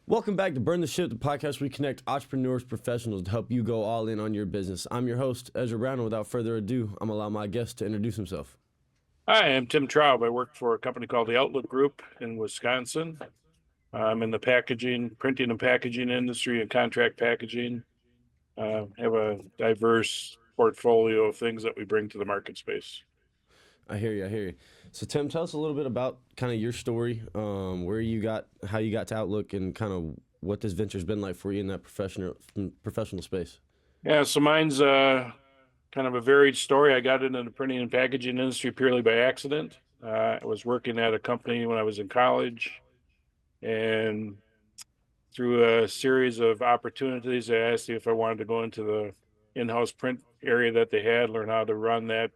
Welcome back to Burn the Ship, the podcast where we connect entrepreneurs, professionals to help you go all in on your business. I'm your host, Ezra Brown, and without further ado, I'm going to allow my guest to introduce himself. Hi, I'm Tim Traub. I work for a company called the Outlook Group in Wisconsin. I'm in the packaging, printing and packaging industry and contract packaging. Have a diverse portfolio of things that we bring to the market space. I hear you. So, Tim, tell us a little bit about kind of your story, where you got, how you got to Outlook, and kind of what this venture's been like for you in that professional space. Yeah, so mine's kind of a varied story. I got into the printing and packaging industry purely by accident. I was working at a company when I was in college, and through a series of opportunities, they asked me if I wanted to go into the in-house print area that they had, learn how to run that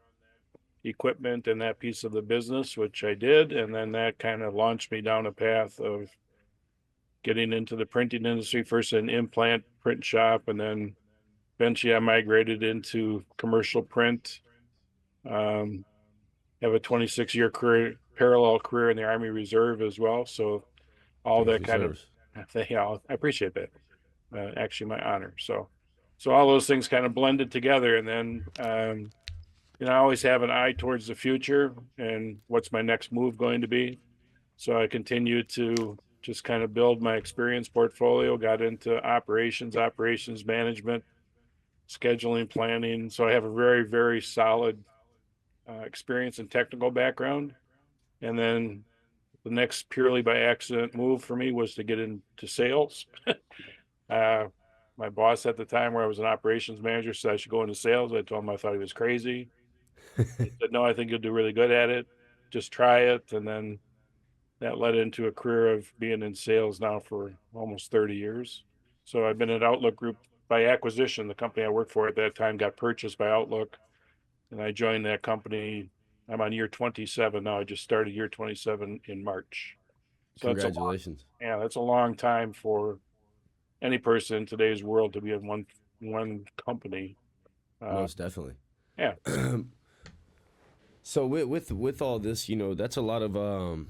equipment and that piece of the business, which I did. And then that kind of launched me down a path of getting into the printing industry, first an implant print shop, and then eventually I migrated into commercial print. Have a 26-year career, parallel career in the Army Reserve as well. So all Thanks that for your kind of, service. yeah, I appreciate that. Actually my honor. So all those things kind of blended together. And then, I always have an eye towards the future and what's my next move going to be. So I continued to just kind of build my experience portfolio, got into operations management, scheduling, planning. So I have a very, very solid experience and technical background. And then the next purely by accident move for me was to get into sales. uh, my boss at the time, where I was an operations manager, said I should go into sales. I told him I thought he was crazy. He said, "No, I think you'll do really good at it. Just try it." And then that led into a career of being in sales now for almost 30 years. So I've been at Outlook Group by acquisition. The company I worked for at that time got purchased by Outlook, and I joined that company. I'm on year 27 now. I just started year 27 in March. So Congratulations. that's a long time for any person in today's world to be in one company. Uh, Most definitely. yeah, So with all this, that's a lot of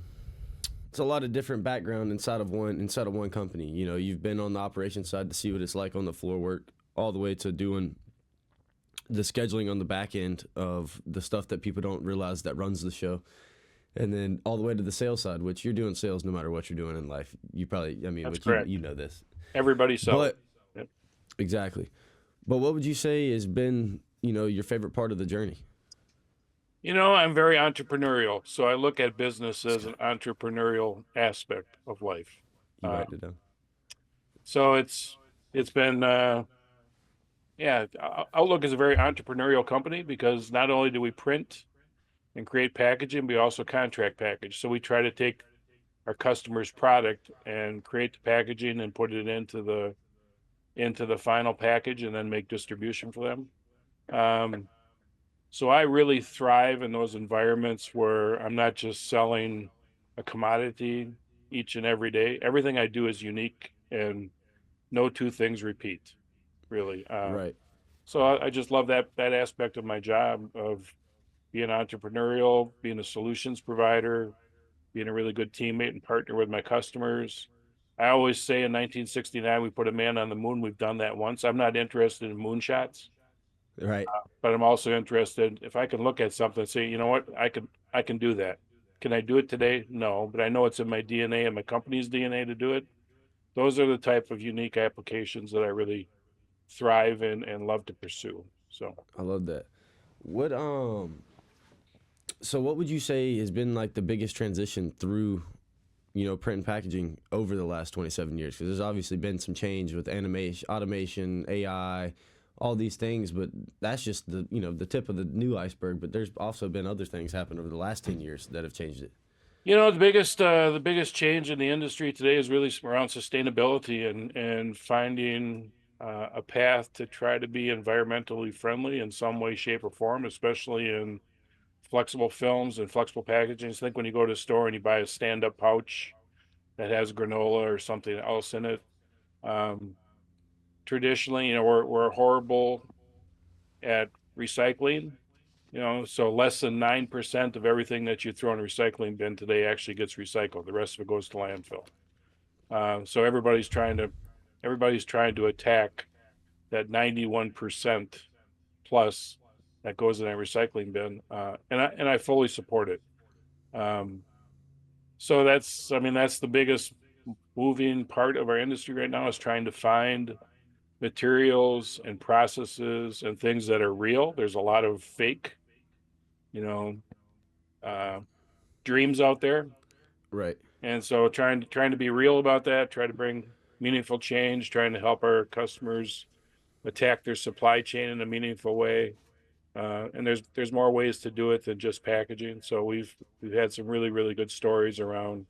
it's a lot of different background inside of one company. You've been on the operations side to see what it's like on the floor work, all the way to doing the scheduling on the back end of the stuff that people don't realize that runs the show, and then all the way to the sales side, which you're doing sales no matter what you're doing in life. You probably, I mean, that's but you correct. you know this, Everybody sells. but Yep. exactly. But what would you say has been your favorite part of the journey? I'm very entrepreneurial, so I look at business as an entrepreneurial aspect of life. You Uh, write it down. so it's been yeah. Outlook is a very entrepreneurial company because not only do we print and create packaging, we also contract package. So we try to take our customer's product and create the packaging and put it into the final package and then make distribution for them. Um, So I really thrive in those environments where I'm not just selling a commodity each and every day. Everything I do is unique and no two things repeat, really. Right. So I just love that aspect of my job of being entrepreneurial, being a solutions provider, being a really good teammate and partner with my customers. I always say in 1969 we put a man on the moon. We've done that once. I'm not interested in moonshots, Right. but I'm also interested if I can look at something and say, you know what, I can do that. Can I do it today? No, but I know it's in my DNA and my company's DNA to do it. Those are the type of unique applications that I really thrive in and love to pursue. So, I love that. What So what would you say has been like the biggest transition through, print and packaging over the last 27 years? Because there's obviously been some change with animation, automation, AI, all these things, but that's just the tip of the new iceberg. But there's also been other things happen over the last 10 years that have changed it. the biggest change in the industry today is really around sustainability and finding a path to try to be environmentally friendly in some way, shape, or form, especially in flexible films and flexible packaging. I think when you go to a store and you buy a stand-up pouch that has granola or something else in it, um, traditionally, we're horrible at recycling. So less than 9% of everything that you throw in a recycling bin today actually gets recycled. The rest of it goes to landfill. So everybody's trying to attack that 91% plus that goes in a recycling bin. And I fully support it. Um, so I mean, that's the biggest moving part of our industry right now is trying to find materials and processes and things that are real. There's a lot of fake, you know, uh, dreams out there. Right. And so trying to be real about that, try to bring meaningful change, trying to help our customers attack their supply chain in a meaningful way. And there's more ways to do it than just packaging. So we've had some really good stories around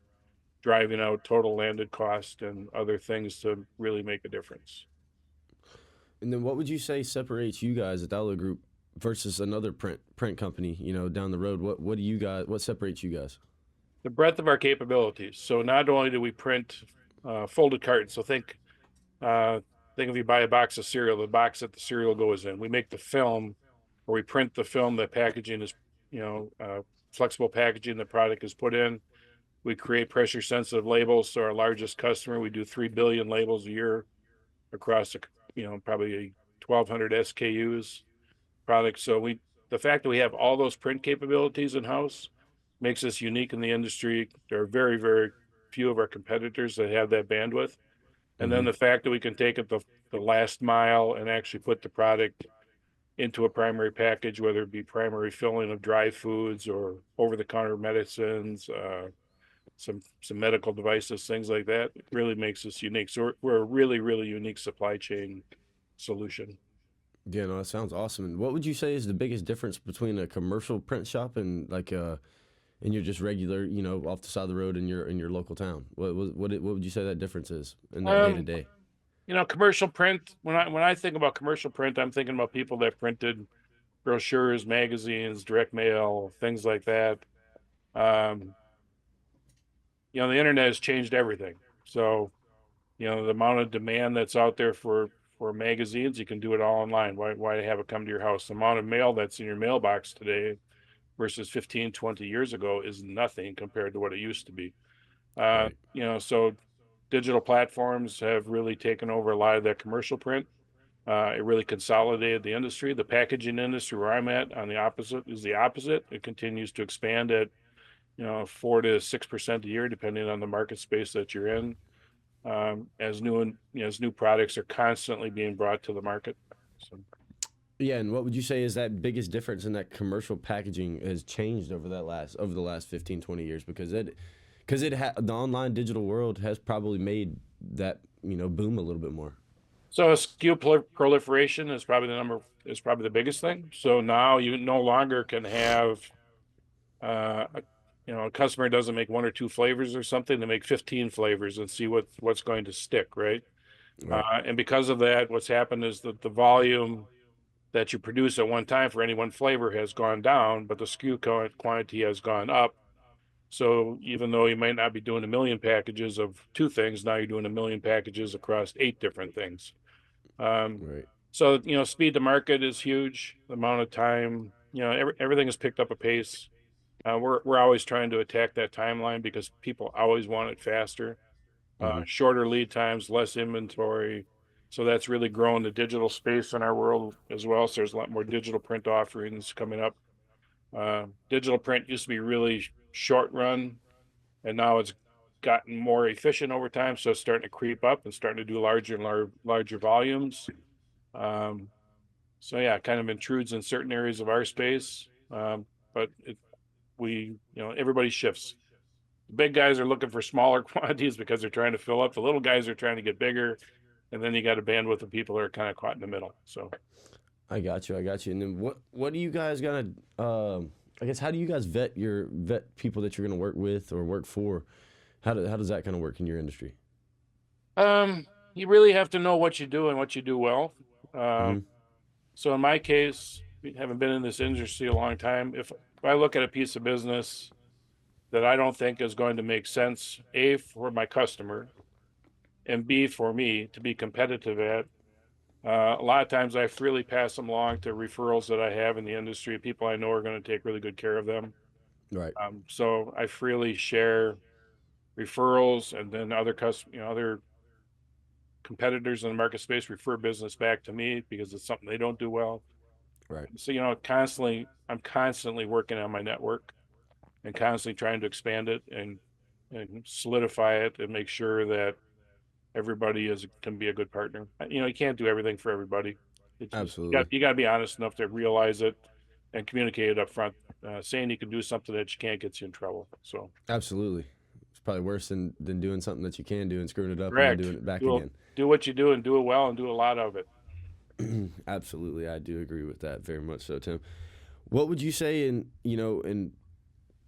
driving out total landed cost and other things to really make a difference. And then what would you say separates you guys at Dollar Group versus another print company, down the road? What separates you guys? The breadth of our capabilities. So not only do we print folded cartons, so uh, think if you buy a box of cereal, the box that the cereal goes in. We make the film, or we print the film that packaging is, you know, uh, flexible packaging the product is put in. We create pressure sensitive labels. So our largest customer, we do 3 billion labels a year across, probably 1,200 SKUs products. So the fact that we have all those print capabilities in house makes us unique in the industry. There are very few of our competitors that have that bandwidth. And then Mm-hmm. the fact that we can take it the last mile and actually put the product into a primary package, whether it be primary filling of dry foods or over the counter medicines, some medical devices, things like that, it really makes us unique. So we're a really unique supply chain solution. Yeah, no, that sounds awesome. And what would you say is the biggest difference between a commercial print shop and and your just regular, off the side of the road in your local town? What would you say that difference is in that day to Um, day? Commercial print, when I think about commercial print, I'm thinking about people that printed brochures, magazines, direct mail, things like that. Um, the internet has changed everything. So, the amount of demand that's out there for magazines, you can do it all online. Why have it come to your house? The amount of mail that's in your mailbox today versus 15, 20 years ago is nothing compared to what it used to be. Right. So digital platforms have really taken over a lot of that commercial print. It really consolidated the industry. The packaging industry where I'm at on the opposite is the opposite. It continues to expand at 4 to 6% a year, depending on the market space that you're in. As new products are constantly being brought to the market. So, Yeah, and what would you say is that biggest difference in that commercial packaging has changed over the last 15, 20 years? The online digital world has probably made that, boom a little bit more. so SKU proliferation is probably the biggest thing. So now you no longer can have uh, a, a customer doesn't make one or two flavors or something, they make 15 flavors and see what's going to stick, right? Right. And because of that, what's happened is that the volume that you produce at one time for any one flavor has gone down, but the SKU quantity has gone up. So even though you might not be doing a million packages of two things, now you're doing a million packages across 8 different things. Um, Right. so speed to market is huge. The amount of time, everything has picked up a pace. We're always trying to attack that timeline because people always want it faster, Mm-hmm. shorter lead times, less inventory. So that's really growing the digital space in our world as well. So there's a lot more digital print offerings coming up. Digital print used to be really short run, and now it's gotten more efficient over time. So it's starting to creep up and starting to do larger and larger volumes. Um, so yeah, it kind of intrudes in certain areas of our space. But everybody shifts. The big guys are looking for smaller quantities because they're trying to fill up. The little guys are trying to get bigger, and then you got a bandwidth of people that are kind of caught in the middle. So I got you. I got you. And then what do you guys gonna? I guess how do you guys vet people that you're gonna work with or work for? How does that kind of work in your industry? um, you really have to know what you do and what you do well. Um, Mm-hmm. so in my case, having been in this industry a long time, if I look at a piece of business that I don't think is going to make sense, A, for my customer, and B, for me to be competitive at, a lot of times I freely pass them along to referrals that I have in the industry, people I know are going to take really good care of them. Right. So I freely share referrals, and then other competitors in the market space refer business back to me because it's something they don't do well. Right. So, I'm constantly working on my network and constantly trying to expand it and solidify it and make sure that everybody can be a good partner. You can't do everything for everybody. Absolutely. You got to be honest enough to realize it and communicate it up front. Saying you can do something that you can't gets you in trouble. So Absolutely. It's probably worse than doing something that you can do and screwing it up and then correct. doing it back Do again. do what you do and do it well and do a lot of it. Absolutely, I do agree with that very much so, Tim. What would you say? And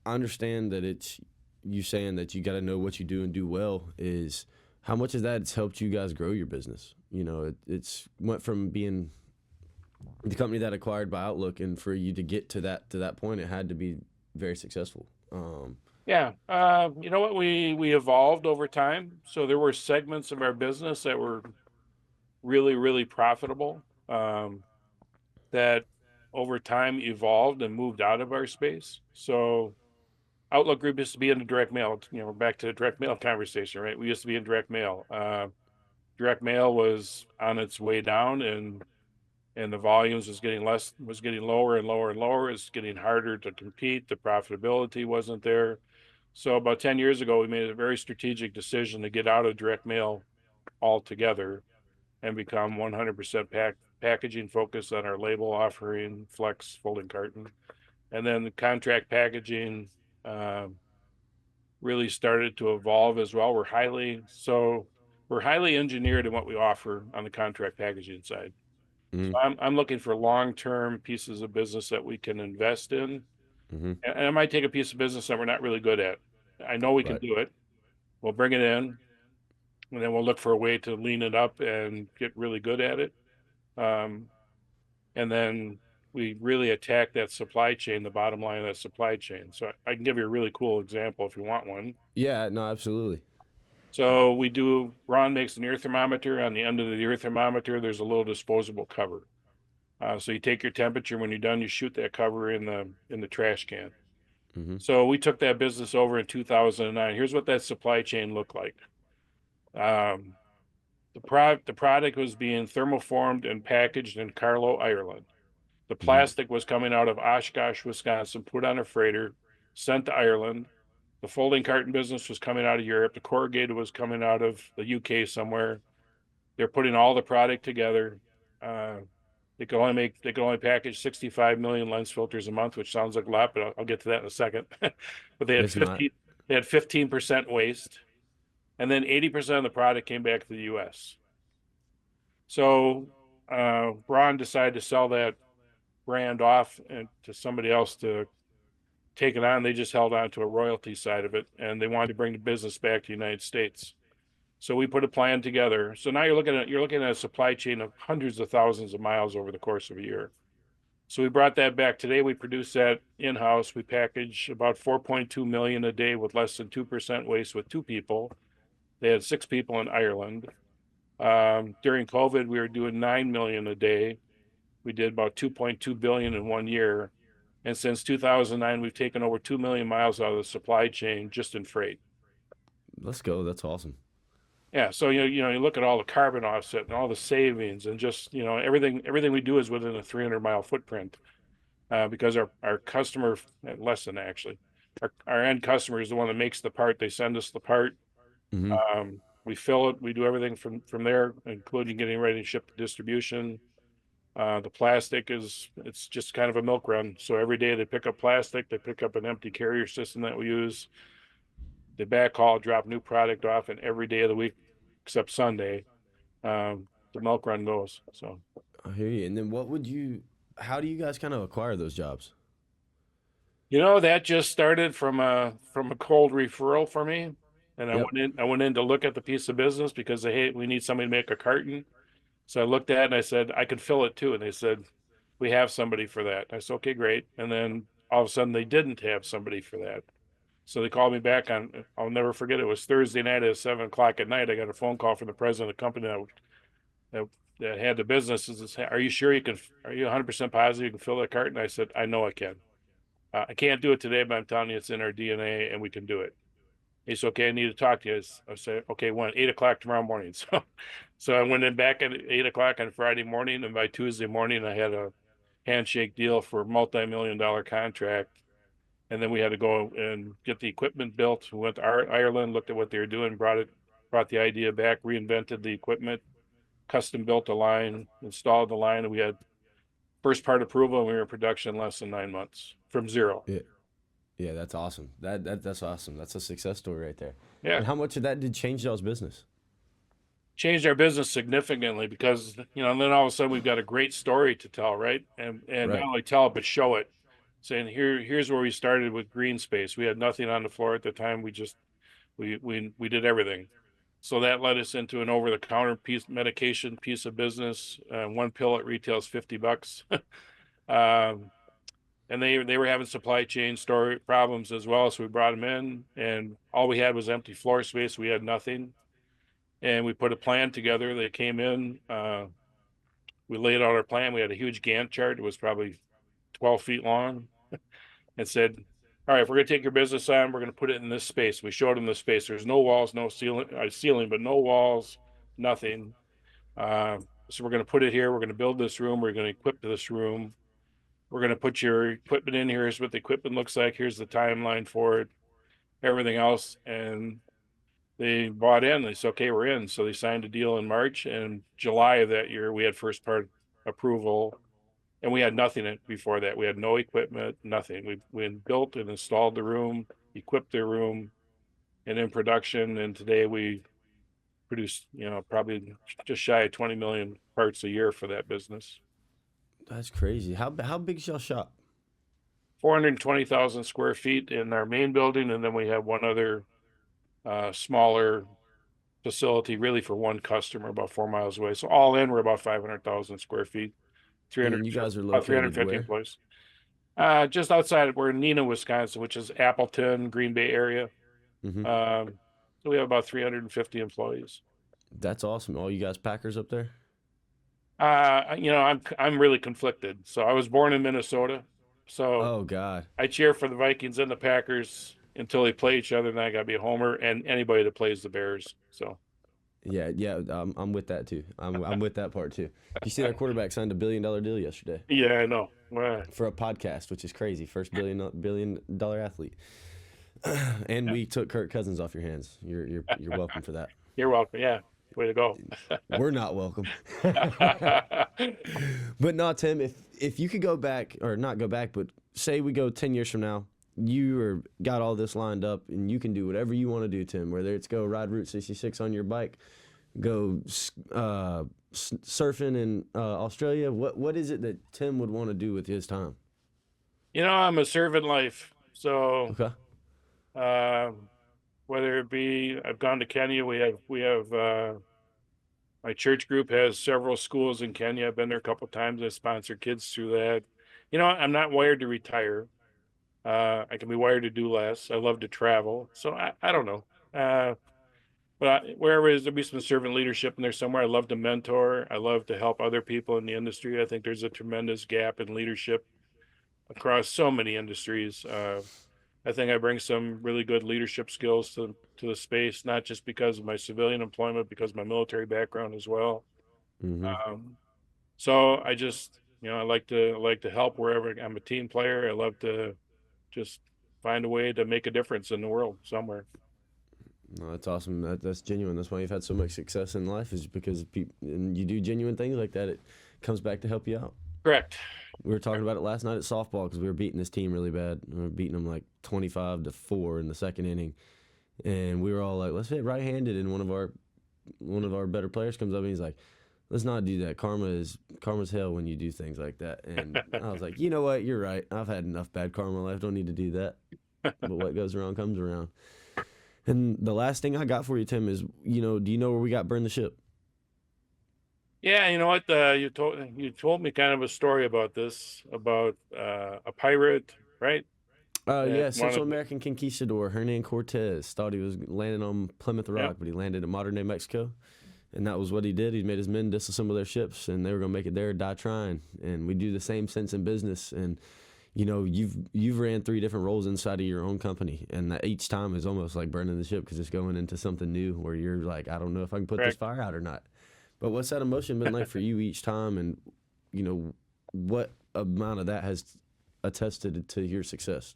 I understand that it's you saying that you got to know what you do and do well. Is how much of that it's helped you guys grow your business? It's went from being the company that acquired by Outlook, and for you to get to that point, it had to be very successful. Yeah. You know what? We evolved over time. So there were segments of our business that were really, really profitable, that over time evolved and moved out of our space. So Outlook Group used to be in the direct mail. We're back to the direct mail conversation, right? We used to be in direct mail. Direct mail was on its way down, and the volumes was getting lower and lower and lower. It's getting harder to compete. The profitability wasn't there. So about 10 years ago, we made a very strategic decision to get out of direct mail altogether and become 100% packaging focused on our label offering, flex, folding carton. And then the contract packaging um, really started to evolve as well. We're highly engineered in what we offer on the contract packaging side. So Mm-hmm. I'm looking for long-term pieces of business that we can invest in. Mm-hmm. And I might take a piece of business that we're not really good at. I know we can Right. do it. We'll bring it in, and then we'll look for a way to lean it up and get really good at it. Um, and then we really attack that supply chain, the bottom line of that supply chain. So I can give you a really cool example if you want one. Yeah. No. Absolutely. So Ron makes an ear thermometer. On the end of the ear thermometer, there's a little disposable cover. So you take your temperature. When you're done, you shoot that cover in the trash can. Mm-hmm. So we took that business over in 2009. Here's what that supply chain looked like. Um, the product was being thermoformed and packaged in Carlow, Ireland. The Mm-hmm. plastic was coming out of Oshkosh, Wisconsin, put on a freighter, sent to Ireland. The folding carton business was coming out of Europe. The corrugated was coming out of the UK somewhere. They're putting all the product together. Uh, they could only package 65 million lens filters a month, which sounds like a lot, but I'll get to that in a second. But It's not. they had 15% waste, and then 80% of the product came back to the US. So Braun decided to sell that brand off and to somebody else to take it on. They just held on to a royalty side of it, and they wanted to bring the business back to the United States. So we put a plan together. So now you're looking at a supply chain of hundreds of thousands of miles over the course of a year. So we brought that back. Today we produce that in-house. We package about 4.2 million a day with less than 2% waste with two people. They had six people in Ireland. During COVID, we were doing 9 million a day. We did about 2.2 billion in 1 year. And since 2009, we've taken over 2 million miles out of the supply chain just in freight. Let's go. That's awesome. Yeah. So, you look at all the carbon offset and all the savings and just, everything we do is within a 300-mile footprint. Because our customer, less than actually, our end customer is the one that makes the part. They send us the part. Mm-hmm. We fill it. We do everything from there, including getting ready to ship to distribution. The plastic it's just kind of a milk run. So every day they pick up plastic, they pick up an empty carrier system that we use. They backhaul, drop new product off, and every day of the week except Sunday, the milk run goes. So I hear you. And then how do you guys kind of acquire those jobs? that just started from a cold referral for me. And Yep. I went in to look at the piece of business because hey, we need somebody to make a carton. So I looked at it and I said, I could fill it too. And they said, we have somebody for that. I said, okay, great. And then all of a sudden they didn't have somebody for that. So they called me back I'll never forget. It was Thursday night at 7 o'clock at night. I got a phone call from the president of the company that, that had the business. And says, are you sure are you 100% positive you can fill that carton? I said, I know I can. I can't do it today, but I'm telling you, it's in our DNA and we can do it. He said, okay, I need to talk to you. I said, okay, when? 8 o'clock tomorrow morning. So I went in back at 8 o'clock on Friday morning, and by Tuesday morning, I had a handshake deal for a multi-million-dollar contract. And then we had to go and get the equipment built. We went to Ireland, looked at what they were doing, brought the idea back, reinvented the equipment, custom built a line, installed the line, and we had first part approval, and we were in production in less than 9 months from zero. Yeah, yeah, that's awesome. That's awesome. That's a success story right there. Yeah. And how much of that did change y'all's business? Changed our business significantly because, and then all of a sudden we've got a great story to tell, right? And not Right. only tell it, but show it. Saying here's where we started with green space. We had nothing on the floor at the time. We did everything. So that led us into an over-the-counter medication piece of business. One pill at retails $50. um, and they were having supply chain story problems as well. So we brought them in, and all we had was empty floor space. We had nothing, and we put a plan together. They came in. We laid out our plan. We had a huge Gantt chart. It was probably 12 feet long, and said, all right, if we're going to take your business on, we're going to put it in this space. We showed them the space. There's no walls, no ceiling, but no walls, nothing. So we're going to put it here. We're going to build this room. We're going to equip this room. We're going to put your equipment in here. Here's what the equipment looks like. Here's the timeline for it, everything else. And they bought in. They said, okay, we're in. So they signed a deal in March, and July of that year, we had first part approval. And we had nothing before that. We had no equipment, nothing. We built and installed the room, equipped the room, and in production. And today we produce, probably just shy of 20 million parts a year for that business. That's crazy. How big's y'all shop? 420,000 square feet in our main building, and then we have one other smaller facility, really for one customer, about 4 miles away. So all in, we're about 500,000 square feet. And you guys are About located 350 where? employees. Just outside, we're in Neenah, Wisconsin, which is Appleton, Green Bay area. Hmm. So we have about 350 employees. That's awesome. All you guys Packers up there? I'm really conflicted. So I was born in Minnesota, so Oh God. I cheer for the Vikings and the Packers until they play each other. And then I got to be a homer, and anybody that plays the Bears. So Yeah, yeah. I'm with that too. I'm with that part too. You see, our quarterback signed a $1 billion deal yesterday yeah, I know. Well, for a podcast, which is crazy. First billion dollar athlete. And we took Kirk Cousins off your hands. You're welcome for that. you're welcome. Yeah, way to go. We're not welcome. But no, Tim, if you could go back, or not go back, but say we go 10 years from now, got all this lined up, and you can do whatever you want to do, Tim. Whether it's go ride Route 66 on your bike, go surfing in Australia. What is it that Tim would want to do with his time? I'm a servant life. So Okay. whether it be, I've gone to Kenya. We have my church group has several schools in Kenya. I've been there a couple of times. I sponsor kids through that. I'm not wired to retire. I can be wired to do less. I love to travel. So I don't know. But wherever there'll be some servant leadership in there somewhere. I love to mentor. I love to help other people in the industry. I think there's a tremendous gap in leadership across so many industries. I think I bring some really good leadership skills to the space, not just because of my civilian employment, because of my military background as well. Hmm. So I just, I like to help wherever. I'm a team player. I love to just find a way to make a difference in the world somewhere. No, that's awesome. That's genuine. That's why you've had so much success in life, is because and you do genuine things like that. It comes back to help you out. Correct. We were talking about it last night at softball because we were beating this team really bad. We were beating them like 25-4 in the second inning, and we were all like, "Let's hit right-handed." And one of our better players comes up and he's like, "Let's not do that. Karma's hell when you do things like that." And I was like, "You know what? You're right. I've had enough bad karma in my life. Don't need to do that." But what goes around comes around. And the last thing I got for you, Tim, is do you know where we got burned the ship? Yeah, you know what? You told me kind of a story about this, about a pirate, right? Yeah, One Central of American conquistador Hernan Cortez thought he was landing on Plymouth Rock, Yep. but he landed in modern day Mexico, and that was what he did. He made his men disassemble their ships, and they were gonna make it there or die trying. And we do the same sense in business. And you've ran 3 different roles inside of your own company, and that each time is almost like burning the ship because it's going into something new where you're like, I don't know if I can put this Correct. fire out or not. But what's that emotion been like for you each time, and what amount of that has attested to your success?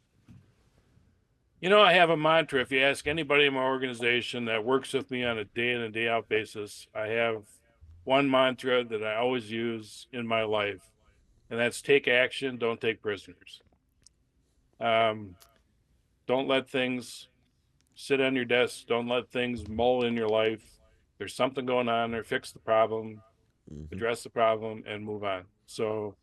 I have a mantra. If you ask anybody in my organization that works with me on a day in and day out basis, I have one mantra that I always use in my life, and that's take action, don't take prisoners. Um, don't let things sit on your desk. Don't let things mull in your life. There's something going on there. Fix the problem, Hmm. address the problem, and move on. So,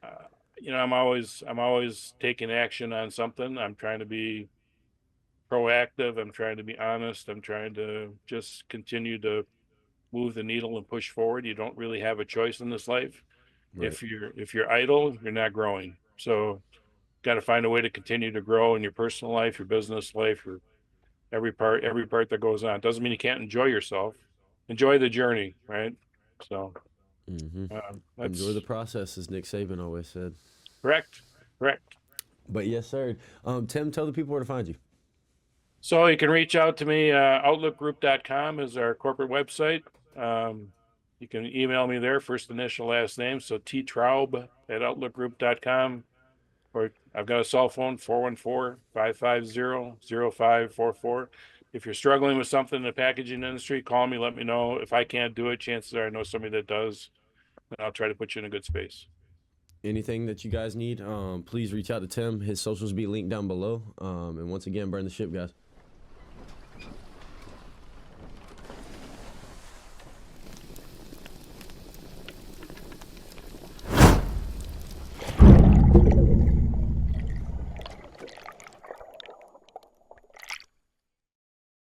I'm always taking action on something. I'm trying to be proactive. I'm trying to be honest. I'm trying to just continue to move the needle and push forward. You don't really have a choice in this life. Right. If you're idle, you're not growing. So, got to find a way to continue to grow in your personal life, your business life, your every part that goes on. Doesn't mean you can't enjoy yourself. Enjoy the journey, right? So Hmm. Enjoy the that's process, as Nick Saban always said. correct. Correct. But yes, sir. Tim, tell the people where to find you. So you can reach out to me. Outlookgroup.com is our corporate website. Um, you can email me there, first initial, last name. So Traub at outlookgroup.com. Or I've got a cell phone, 414-550-0544. If you're struggling with something in the packaging industry, call me, let me know. If I can't do it, chances are I know somebody that does, and I'll try to put you in a good space. Anything that you guys need, please reach out to Tim. His socials be linked down below. And once again, burn the ship, guys.